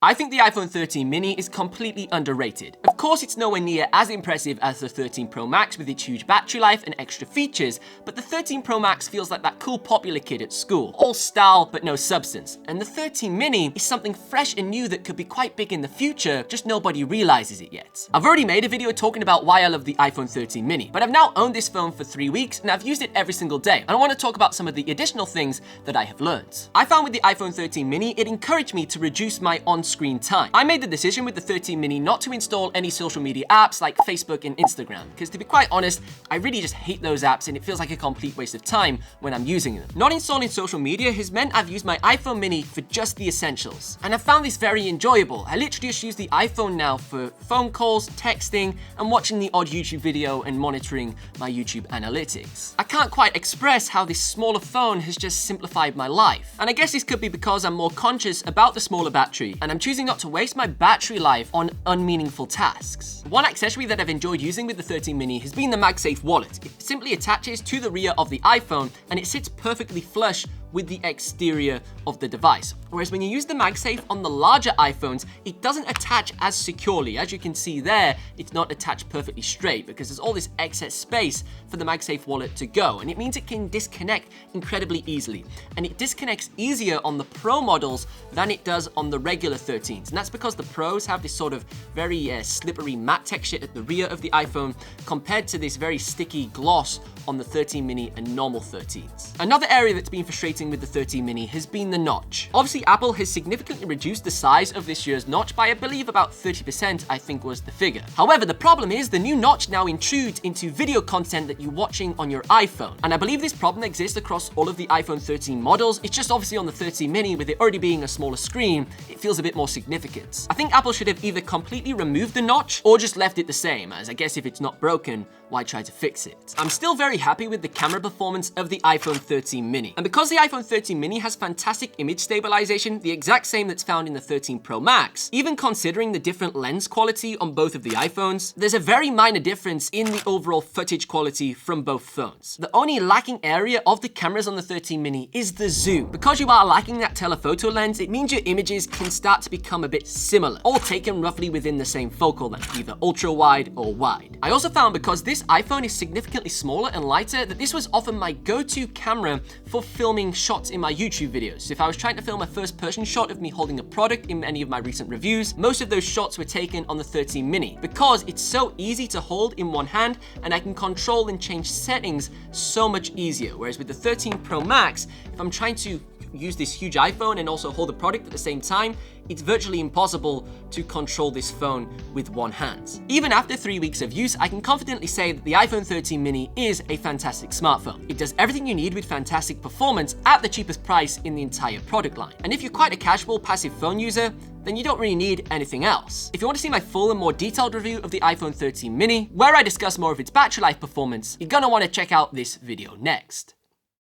I think the iPhone 13 mini is completely underrated. Of course, it's nowhere near as impressive as the 13 Pro Max with its huge battery life and extra features, but the 13 Pro Max feels like that cool popular kid at school. All style, but no substance. And the 13 mini is something fresh and new that could be quite big in the future, just nobody realizes it yet. I've already made a video talking about why I love the iPhone 13 mini, but I've now owned this phone for 3 weeks and I've used it every single day. And I want to talk about some of the additional things that I have learned. I found with the iPhone 13 mini, it encouraged me to reduce my on-screen time. I made the decision with the 13 mini not to install any social media apps like Facebook and Instagram, because to be quite honest, I really just hate those apps and it feels like a complete waste of time when I'm using them. Not installing social media has meant I've used my iPhone mini for just the essentials, and I've found this very enjoyable. I literally just use the iPhone now for phone calls, texting, and watching the odd YouTube video and monitoring my YouTube analytics. I can't quite express how this smaller phone has just simplified my life, and I guess this could be because I'm more conscious about the smaller battery and I'm choosing not to waste my battery life on unmeaningful tasks. One accessory that I've enjoyed using with the 13 mini has been the MagSafe Wallet. It simply attaches to the rear of the iPhone and it sits perfectly flush with the exterior of the device. Whereas when you use the MagSafe on the larger iPhones, it doesn't attach as securely. As you can see there, it's not attached perfectly straight because there's all this excess space for the MagSafe wallet to go, and it means it can disconnect incredibly easily. And it disconnects easier on the Pro models than it does on the regular 13s. And that's because the Pros have this sort of very slippery matte texture at the rear of the iPhone compared to this very sticky gloss on the 13 mini and normal 13s. Another area that's been frustrating with the 13 mini has been the notch. Obviously, Apple has significantly reduced the size of this year's notch by, I believe, about 30%, I think was the figure. However, the problem is the new notch now intrudes into video content that you're watching on your iPhone. And I believe this problem exists across all of the iPhone 13 models. It's just obviously on the 13 mini, with it already being a smaller screen, it feels a bit more significant. I think Apple should have either completely removed the notch or just left it the same, as I guess if it's not broken, why try to fix it? I'm still very happy with the camera performance of the iPhone 13 mini. And because the iPhone 13 mini has fantastic image stabilization, the exact same that's found in the 13 Pro Max, even considering the different lens quality on both of the iPhones, there's a very minor difference in the overall footage quality from both phones. The only lacking area of the cameras on the 13 mini is the zoom. Because you are lacking that telephoto lens, it means your images can start to become a bit similar, all taken roughly within the same focal length, either ultra wide or wide. I also found because this iPhone is significantly smaller and lighter that this was often my go-to camera for filming shots in my YouTube videos. So if I was trying to film a first-person shot of me holding a product in any of my recent reviews, most of those shots were taken on the 13 mini because it's so easy to hold in one hand and I can control and change settings so much easier. Whereas with the 13 Pro Max, if I'm trying to use this huge iPhone and also hold the product at the same time, it's virtually impossible to control this phone with one hand. Even after 3 weeks of use, I can confidently say that the iPhone 13 mini is a fantastic smartphone. It does everything you need with fantastic performance at the cheapest price in the entire product line. And if you're quite a casual passive phone user, then you don't really need anything else. If you want to see my full and more detailed review of the iPhone 13 mini, where I discuss more of its battery life performance, you're gonna want to check out this video next.